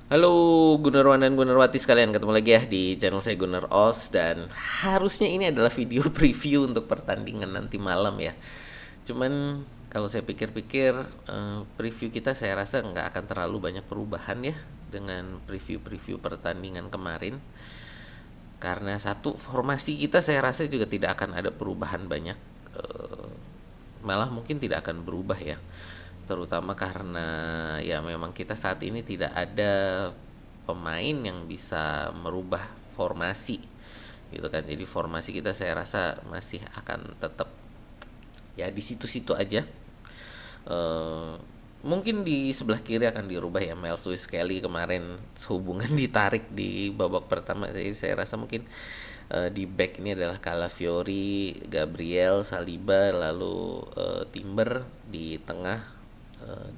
Halo Gunawan dan Gunarwati sekalian, ketemu lagi ya di channel saya Gunar Os. Dan harusnya ini adalah video preview untuk pertandingan nanti malam ya. Cuman kalau saya pikir-pikir, preview kita saya rasa nggak akan terlalu banyak perubahan ya dengan preview-preview pertandingan kemarin. Karena satu, formasi kita saya rasa juga tidak akan ada perubahan banyak. Eh, Malah mungkin tidak akan berubah ya, terutama karena ya memang kita saat ini tidak ada pemain yang bisa merubah formasi gitu kan. Jadi formasi kita saya rasa masih akan tetap ya di situ-situ aja. eh Mungkin di sebelah kiri akan dirubah ya, Miles Lewis Kelly kemarin sehubungan ditarik di babak pertama, jadi saya rasa mungkin di back ini adalah Calafiori, Gabriel, Saliba, lalu Timber di tengah,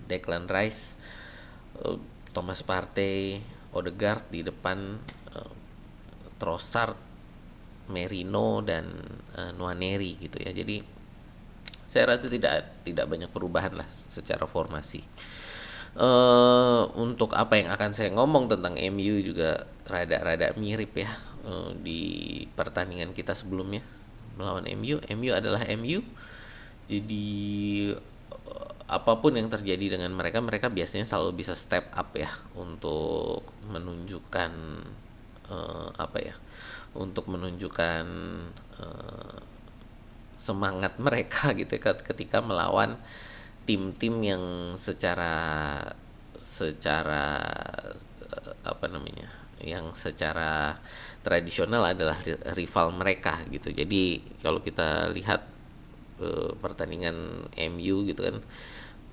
Declan Rice, eh, Thomas Partey, Odegaard di depan, eh, Trossard, Merino dan Nwaneri gitu ya. Jadi saya rasa tidak banyak perubahan lah secara formasi. Untuk apa yang akan saya ngomong tentang MU juga rada-rada mirip ya, di pertandingan kita sebelumnya melawan MU. MU adalah MU. Jadi apapun yang terjadi dengan mereka, mereka biasanya selalu bisa step up ya untuk menunjukkan, apa ya? Untuk menunjukkan eh, semangat mereka gitu ya, ketika melawan tim-tim yang secara secara apa namanya, yang secara tradisional adalah rival mereka gitu. Jadi kalau kita lihat pertandingan MU gitu kan,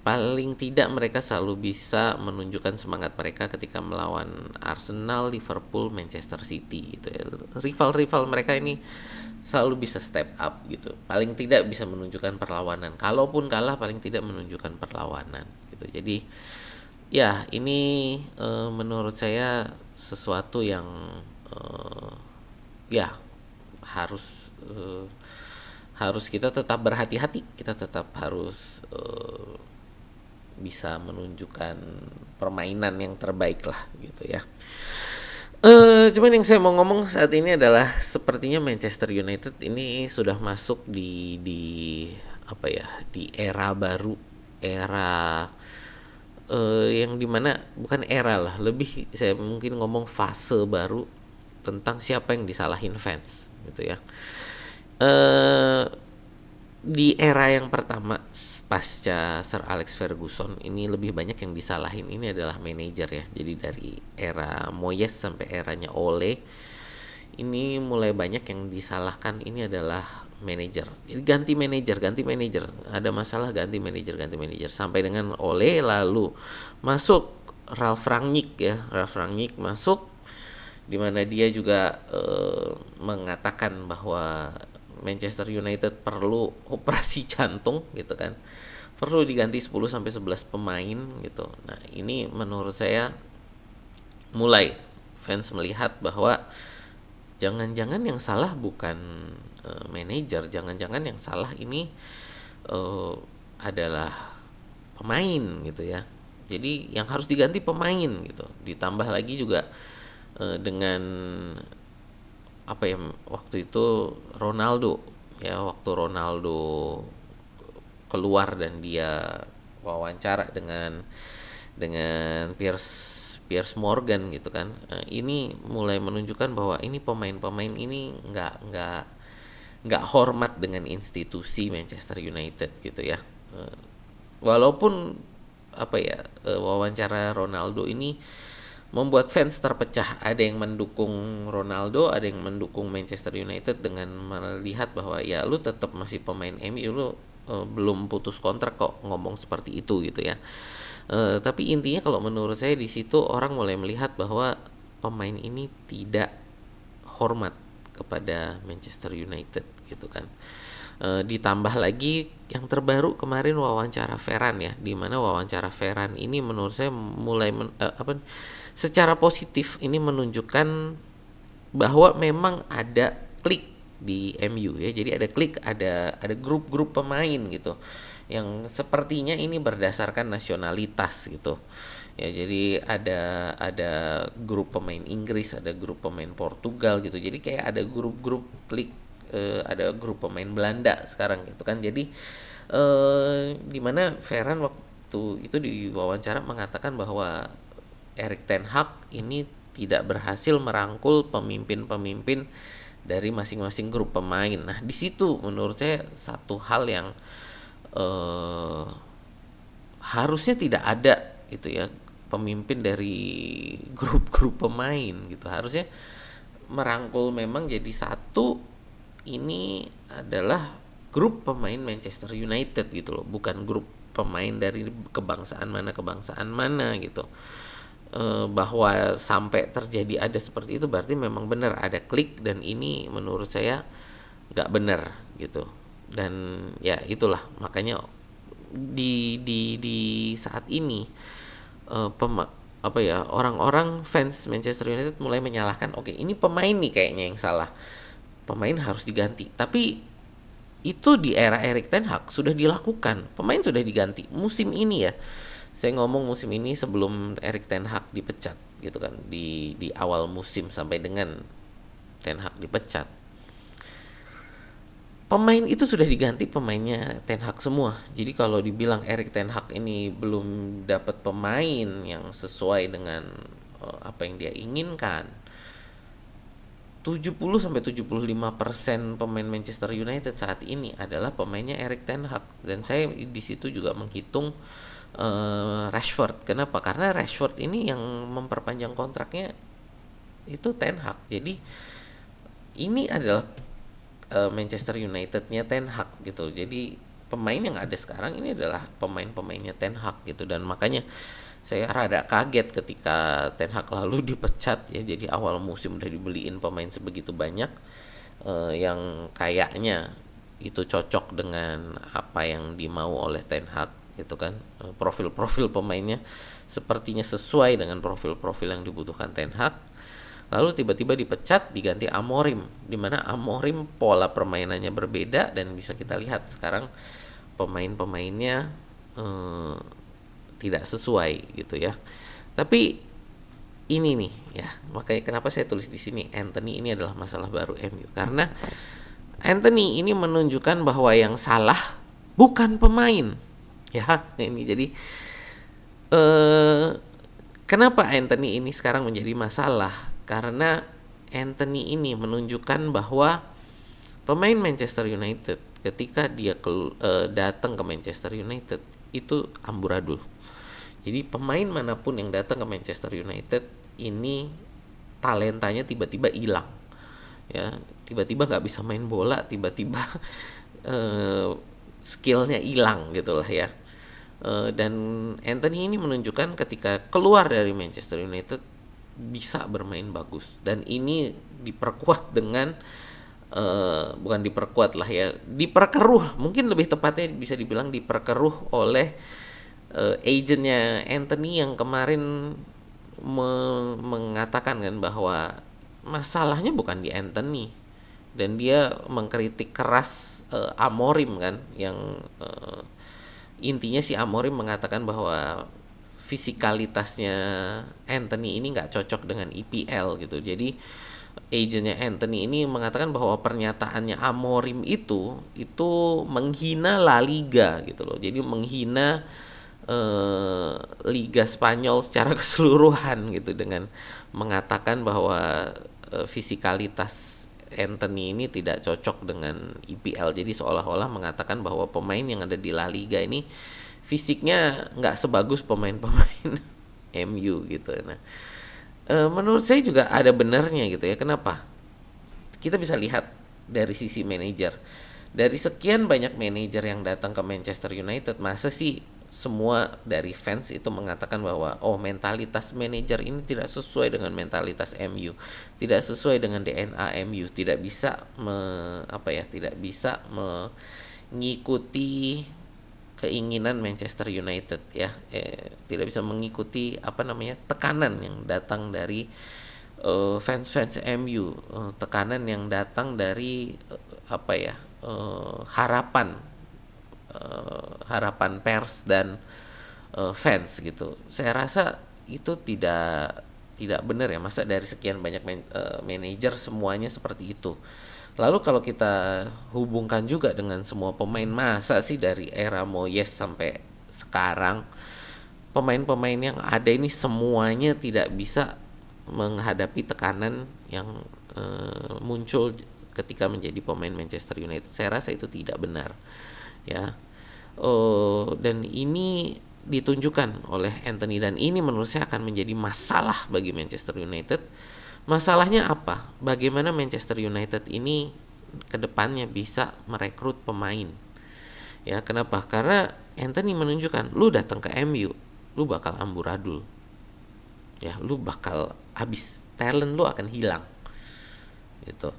paling tidak mereka selalu bisa menunjukkan semangat mereka ketika melawan Arsenal, Liverpool, Manchester City gitu ya. Rival-rival mereka ini selalu bisa step up gitu. Paling tidak bisa menunjukkan perlawanan. Kalaupun kalah paling tidak menunjukkan perlawanan gitu. Jadi ya ini menurut saya sesuatu yang eh, ya harus eh, harus kita tetap berhati-hati, kita tetap harus bisa menunjukkan permainan yang terbaik lah gitu ya. Cuman yang saya mau ngomong saat ini adalah sepertinya Manchester United ini sudah masuk di apa ya, di era baru, era yang dimana bukan era lah, lebih saya mungkin ngomong fase baru tentang siapa yang disalahin fans gitu ya. eh di era yang pertama pasca Sir Alex Ferguson ini lebih banyak yang disalahin ini adalah manajer ya. Jadi dari era Moyes sampai eranya Ole ini mulai banyak yang disalahkan ini adalah manajer. Jadi ganti manajer, ada masalah ganti manajer sampai dengan Ole, lalu masuk Ralf Rangnick ya. Ralf Rangnick masuk, di mana dia juga mengatakan bahwa Manchester United perlu operasi jantung gitu kan. Perlu diganti 10 sampai 11 pemain gitu. Nah, ini menurut saya mulai fans melihat bahwa jangan-jangan yang salah bukan manajer, jangan-jangan yang salah ini uh, adalah pemain gitu ya. Jadi yang harus diganti pemain gitu. Ditambah lagi juga dengan apa ya, waktu itu Ronaldo ya, waktu Ronaldo keluar dan dia wawancara dengan Piers Morgan gitu kan. Ini mulai menunjukkan bahwa ini pemain-pemain ini nggak hormat dengan institusi Manchester United gitu ya. Walaupun apa ya, wawancara Ronaldo ini membuat fans terpecah. Ada yang mendukung Ronaldo, ada yang mendukung Manchester United dengan melihat bahwa ya lu tetap masih pemain MU, lu belum putus kontrak kok ngomong seperti itu gitu ya. Tapi intinya kalau menurut saya di situ orang mulai melihat bahwa pemain ini tidak hormat kepada Manchester United gitu kan. Ditambah lagi yang terbaru kemarin wawancara Ferran ya, di mana wawancara Ferran ini menurut saya mulai secara positif ini menunjukkan bahwa memang ada klik di MU ya. Jadi ada klik, ada grup-grup pemain gitu yang sepertinya ini berdasarkan nasionalitas gitu. Ya, jadi ada grup pemain Inggris, ada grup pemain Portugal gitu. Jadi kayak ada grup-grup klik, ada grup pemain Belanda sekarang gitu kan. Jadi di mana Ferran waktu itu di wawancara mengatakan bahwa Erik ten Hag ini tidak berhasil merangkul pemimpin-pemimpin dari masing-masing grup pemain. Nah, di situ menurut saya satu hal yang eh, harusnya tidak ada gitu ya, pemimpin dari grup-grup pemain gitu. Harusnya merangkul memang jadi satu, ini adalah grup pemain Manchester United gitu loh, bukan grup pemain dari kebangsaan mana gitu. Bahwa sampai terjadi ada seperti itu berarti memang benar ada klik, dan ini menurut saya nggak benar gitu. Dan ya itulah makanya di saat ini eh, pema- apa ya, orang-orang fans Manchester United mulai menyalahkan, oke ini pemain nih kayaknya yang salah, pemain harus diganti. Tapi itu di era Erik ten Hag sudah dilakukan, pemain sudah diganti musim ini ya. Saya ngomong musim ini sebelum Erik ten Hag dipecat gitu kan, di awal musim sampai dengan ten Hag dipecat, pemain itu sudah diganti pemainnya Ten Hag semua. Jadi kalau dibilang Erik Ten Hag ini belum dapat pemain yang sesuai dengan apa yang dia inginkan, 70-75% pemain Manchester United saat ini adalah pemainnya Erik Ten Hag. Dan saya di situ juga menghitung Rashford. Kenapa? Karena Rashford ini yang memperpanjang kontraknya itu Ten Hag. Jadi ini adalah Manchester United-nya Ten Hag gitu. Jadi pemain yang ada sekarang ini adalah pemain-pemainnya Ten Hag gitu, dan makanya saya rada kaget ketika Ten Hag lalu dipecat ya. Jadi awal musim udah dibeliin pemain sebegitu banyak, yang kayaknya itu cocok dengan apa yang dimau oleh Ten Hag gitu kan. Profil-profil pemainnya sepertinya sesuai dengan profil-profil yang dibutuhkan Ten Hag. Lalu tiba-tiba dipecat, diganti Amorim, di mana Amorim pola permainannya berbeda, dan bisa kita lihat sekarang pemain-pemainnya eh, tidak sesuai gitu ya. Tapi ini nih ya, makanya kenapa saya tulis di sini Anthony ini adalah masalah baru MU, karena Anthony ini menunjukkan bahwa yang salah bukan pemain. Ya, ini jadi eh kenapa Anthony ini sekarang menjadi masalah? Karena Anthony ini menunjukkan bahwa pemain Manchester United ketika dia datang ke Manchester United itu amburadul. Jadi pemain manapun yang datang ke Manchester United ini talentanya tiba-tiba hilang. Ya, tiba-tiba nggak bisa main bola, tiba-tiba eh, skillnya hilang gitu lah ya. Dan Anthony ini menunjukkan ketika keluar dari Manchester United bisa bermain bagus, dan ini diperkuat dengan bukan diperkuat lah ya, diperkeruh, mungkin lebih tepatnya bisa dibilang diperkeruh oleh agentnya Anthony yang kemarin mengatakan kan bahwa masalahnya bukan di Anthony, dan dia mengkritik keras Amorim kan, yang intinya si Amorim mengatakan bahwa fisikalitasnya Anthony ini nggak cocok dengan EPL gitu. Jadi agentnya Anthony ini mengatakan bahwa pernyataannya Amorim itu menghina La Liga gitu loh. Jadi menghina Liga Spanyol secara keseluruhan gitu, dengan mengatakan bahwa fisikalitas Anthony ini tidak cocok dengan IPL. Jadi seolah-olah mengatakan bahwa pemain yang ada di La Liga ini fisiknya nggak sebagus pemain-pemain MU gitu. Nah, menurut saya juga ada benarnya gitu ya. Kenapa? Kita bisa lihat dari sisi manajer. Dari sekian banyak manajer yang datang ke Manchester United, masa sih semua dari fans itu mengatakan bahwa oh mentalitas manajer ini tidak sesuai dengan mentalitas MU, tidak sesuai dengan DNA MU, tidak bisa tidak bisa mengikuti keinginan Manchester United ya, tidak bisa mengikuti tekanan yang datang dari fans-fans MU, tekanan yang datang dari harapan harapan pers dan fans gitu. Saya rasa itu tidak benar ya, masa dari sekian banyak manajer semuanya seperti itu. Lalu kalau kita hubungkan juga dengan semua pemain, masa sih dari era Moyes sampai sekarang pemain-pemain yang ada ini semuanya tidak bisa menghadapi tekanan yang muncul ketika menjadi pemain Manchester United. Saya rasa itu tidak benar, ya. Dan ini ditunjukkan oleh Anthony, dan ini menurut saya akan menjadi masalah bagi Manchester United. Masalahnya apa? Bagaimana Manchester United ini kedepannya bisa merekrut pemain? Ya, kenapa? Karena Anthony menunjukkan, lu datang ke MU, lu bakal amburadul. Ya, lu bakal habis. Talent lu akan hilang. Gitu.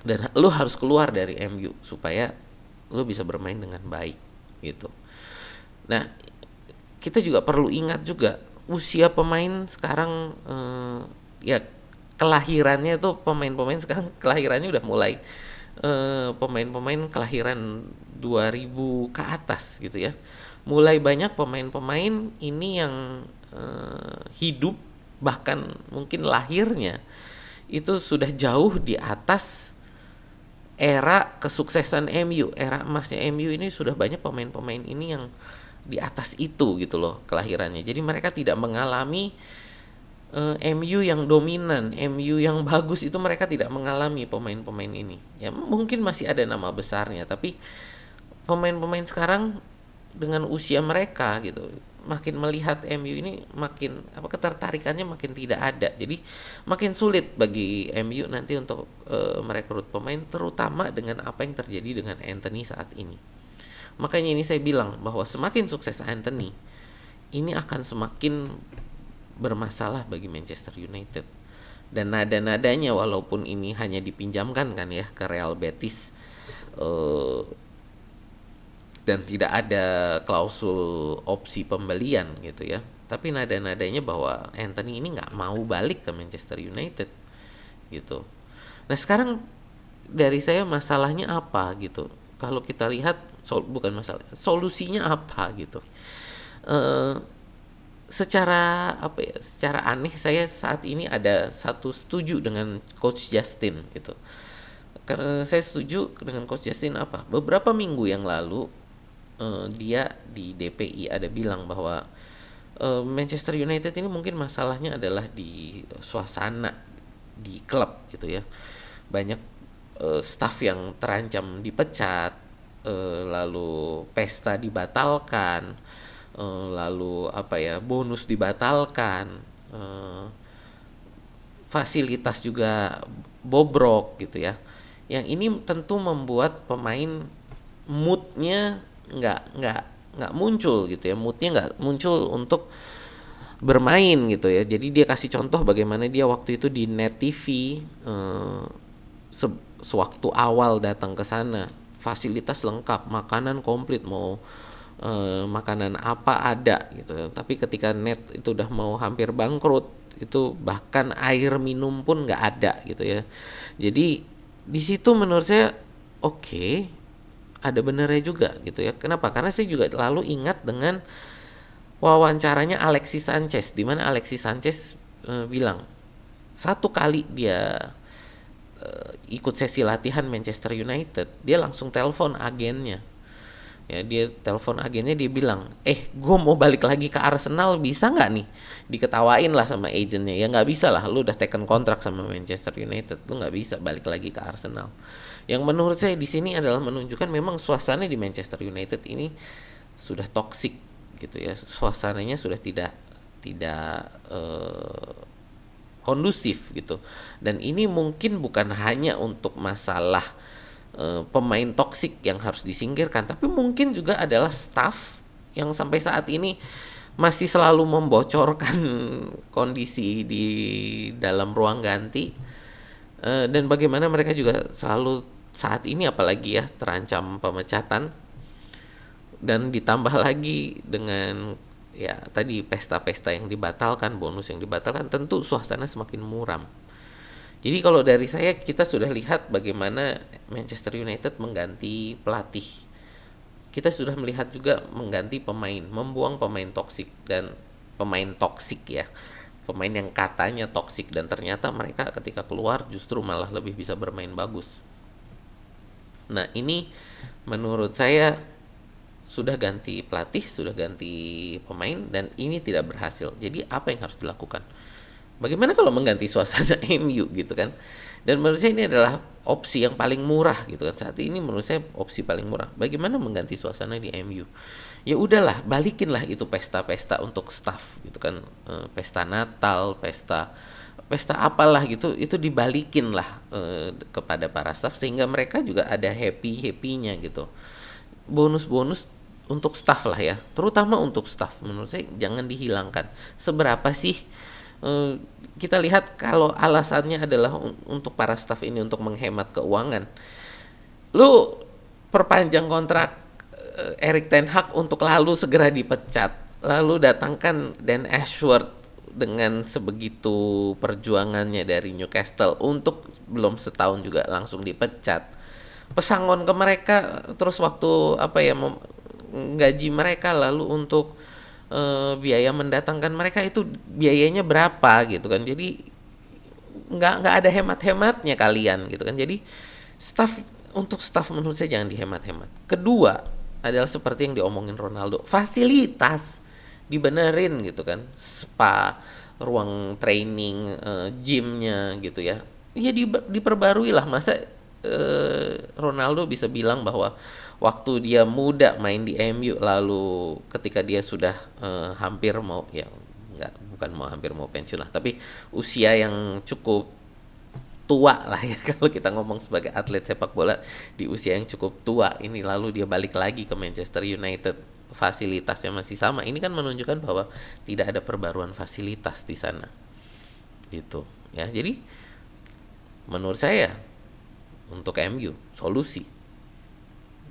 Dan lu harus keluar dari MU supaya lu bisa bermain dengan baik gitu. Nah, kita juga perlu ingat juga usia pemain sekarang, ya kelahirannya tuh pemain-pemain sekarang kelahirannya udah mulai pemain-pemain kelahiran 2000 ke atas gitu ya. Mulai banyak pemain-pemain ini yang hidup, bahkan mungkin lahirnya itu sudah jauh di atas era kesuksesan MU, era emasnya MU. Ini sudah banyak pemain-pemain ini yang di atas itu gitu loh kelahirannya. Jadi mereka tidak mengalami MU yang dominan, MU yang bagus, itu mereka tidak mengalami pemain-pemain ini. Ya mungkin masih ada nama besarnya, tapi pemain-pemain sekarang dengan usia mereka gitu, makin melihat MU ini makin ketertarikannya makin tidak ada. Jadi makin sulit bagi MU nanti untuk merekrut pemain, terutama dengan apa yang terjadi dengan Anthony saat ini. Makanya ini saya bilang bahwa semakin sukses Anthony, ini akan semakin bermasalah bagi Manchester United. Dan nada-nadanya, walaupun ini hanya dipinjamkan kan ya ke Real Betis, dan tidak ada klausul opsi pembelian gitu ya, tapi nada-nadanya bahwa Anthony ini nggak mau balik ke Manchester United gitu. Nah sekarang dari saya, masalahnya apa gitu? Kalau kita lihat bukan masalah, solusinya apa gitu? Eh, secara secara aneh saya saat ini ada satu setuju dengan Coach Justin gitu. Karena saya setuju dengan Coach Justin apa? Beberapa minggu yang lalu dia di DPI ada bilang bahwa Manchester United ini mungkin masalahnya adalah di suasana di klub gitu ya. Banyak staff yang terancam dipecat, lalu pesta dibatalkan, lalu bonus dibatalkan, fasilitas juga bobrok gitu ya. Yang ini tentu membuat pemain moodnya nggak muncul gitu ya, moodnya nggak muncul untuk bermain gitu ya. Jadi dia kasih contoh bagaimana dia waktu itu di Net TV, sewaktu awal datang ke sana, fasilitas lengkap, makanan komplit, mau makanan apa ada gitu. Tapi ketika Net itu udah mau hampir bangkrut, itu bahkan air minum pun nggak ada gitu ya. Jadi di situ menurut saya oke, ada benernya juga gitu ya. Kenapa? Karena saya juga lalu ingat dengan wawancaranya Alexis Sanchez, di mana Alexis Sanchez bilang satu kali dia ikut sesi latihan Manchester United, dia langsung telepon agennya. Ya, dia telepon agennya, dia bilang, gue mau balik lagi ke Arsenal, bisa nggak nih? Diketawain lah sama agennya, ya nggak bisa lah, lu udah taken kontrak sama Manchester United, lu nggak bisa balik lagi ke Arsenal. Yang menurut saya di sini adalah menunjukkan memang suasana di Manchester United ini sudah toksik gitu ya, suasananya sudah tidak kondusif gitu. Dan ini mungkin bukan hanya untuk masalah pemain toksik yang harus disingkirkan, tapi mungkin juga adalah staff yang sampai saat ini masih selalu membocorkan kondisi di dalam ruang ganti, dan bagaimana mereka juga selalu saat ini apalagi ya terancam pemecatan, dan ditambah lagi dengan ya tadi pesta-pesta yang dibatalkan, bonus yang dibatalkan, tentu suasana semakin muram. Jadi kalau dari saya, kita sudah lihat bagaimana Manchester United mengganti pelatih kita sudah melihat juga mengganti pemain, membuang pemain toksik dan pemain toksik ya. Pemain yang katanya toksik dan ternyata mereka ketika keluar justru malah lebih bisa bermain bagus. Nah, ini menurut saya sudah ganti pelatih, sudah ganti pemain dan ini tidak berhasil. Jadi apa yang harus dilakukan? Bagaimana kalau mengganti suasana MU gitu kan? Dan menurut saya ini adalah opsi yang paling murah gitu kan. Saat ini menurut saya opsi paling murah. Bagaimana mengganti suasana di MU? Ya udahlah, balikinlah itu pesta-pesta untuk staff gitu kan. Pesta Natal, pesta pesta apalah gitu, itu dibalikin lah kepada para staff sehingga mereka juga ada happy-happynya gitu. Bonus-bonus untuk staff lah ya, terutama untuk staff menurut saya jangan dihilangkan. Seberapa sih eh, kita lihat kalau alasannya adalah untuk para staff ini untuk menghemat keuangan, lu perpanjang kontrak Erik ten Hag untuk lalu segera dipecat, lalu datangkan Dan Ashworth dengan sebegitu perjuangannya dari Newcastle untuk belum setahun juga langsung dipecat. Pesangon ke mereka, terus waktu apa ya gaji mereka, lalu untuk biaya mendatangkan mereka itu biayanya berapa gitu kan. Jadi nggak ada hemat-hematnya kalian gitu kan. Jadi staff, untuk staff menurut saya jangan dihemat-hemat. Kedua adalah seperti yang diomongin Ronaldo, fasilitas dibenerin gitu kan, spa, ruang training, gymnya gitu ya, ya diperbarui lah. Masa Ronaldo bisa bilang bahwa waktu dia muda main di MU, lalu ketika dia sudah hampir mau ya, nggak, bukan mau hampir mau pensiun lah, tapi usia yang cukup tua lah ya kalau kita ngomong sebagai atlet sepak bola di usia yang cukup tua ini, lalu dia balik lagi ke Manchester United, fasilitasnya masih sama. Ini kan menunjukkan bahwa tidak ada perbaruan fasilitas di sana gitu ya. Jadi menurut saya untuk MU solusi,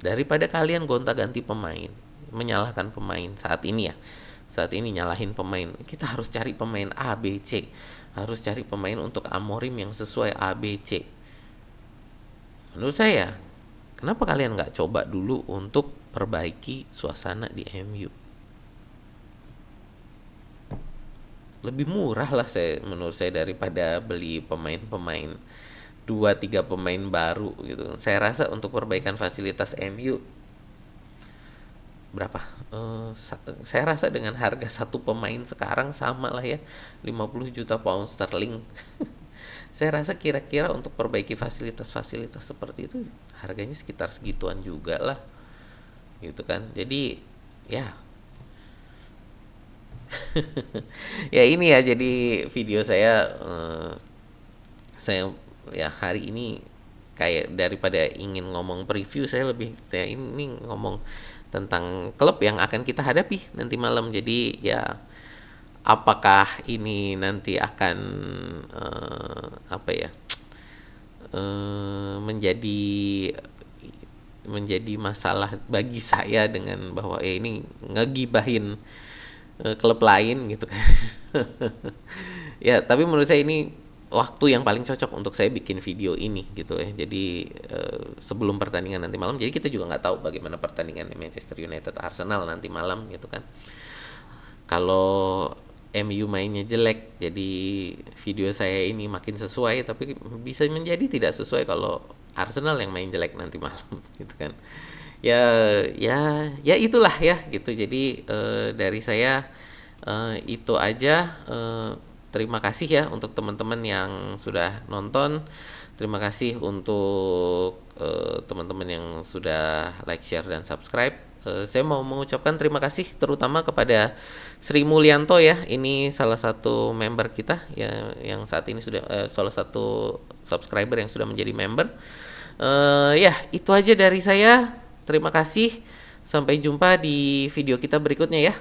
daripada kalian gonta-ganti pemain, menyalahkan pemain saat ini ya, saat ini nyalahin pemain, kita harus cari pemain A, B, C, harus cari pemain untuk Amorim yang sesuai A, B, C. Menurut saya, kenapa kalian nggak coba dulu untuk perbaiki suasana di MU? Lebih murah lah menurut saya daripada beli pemain-pemain, 2-3 pemain baru gitu. Saya rasa untuk perbaikan fasilitas MU berapa? Saya rasa dengan harga satu pemain sekarang sama lah ya, 50 juta pound sterling. Saya rasa kira-kira untuk perbaiki fasilitas-fasilitas seperti itu harganya sekitar segituan juga lah gitu kan. Jadi ya ya ini ya, jadi video saya ya hari ini kayak daripada ingin ngomong preview, saya lebih saya ini ngomong tentang klub yang akan kita hadapi nanti malam. Jadi ya apakah ini nanti akan apa ya, menjadi masalah bagi saya dengan bahwa ini ngegibahin klub lain gitu kan. Ya tapi menurut saya ini waktu yang paling cocok untuk saya bikin video ini gitu ya. Jadi sebelum pertandingan nanti malam, jadi kita juga nggak tahu bagaimana pertandingan Manchester United Arsenal nanti malam gitu kan. Kalau MU mainnya jelek, jadi video saya ini makin sesuai, tapi bisa menjadi tidak sesuai kalau Arsenal yang main jelek nanti malam gitu kan. Ya ya itulah ya gitu. Jadi dari saya itu aja. Terima kasih ya untuk teman-teman yang sudah nonton. Terima kasih untuk teman-teman yang sudah like, share, dan subscribe. Saya mau mengucapkan terima kasih terutama kepada Sri Mulyanto ya. Ini salah satu member kita ya, yang saat ini sudah salah satu subscriber yang sudah menjadi member. Ya itu aja dari saya. Terima kasih. Sampai jumpa di video kita berikutnya ya.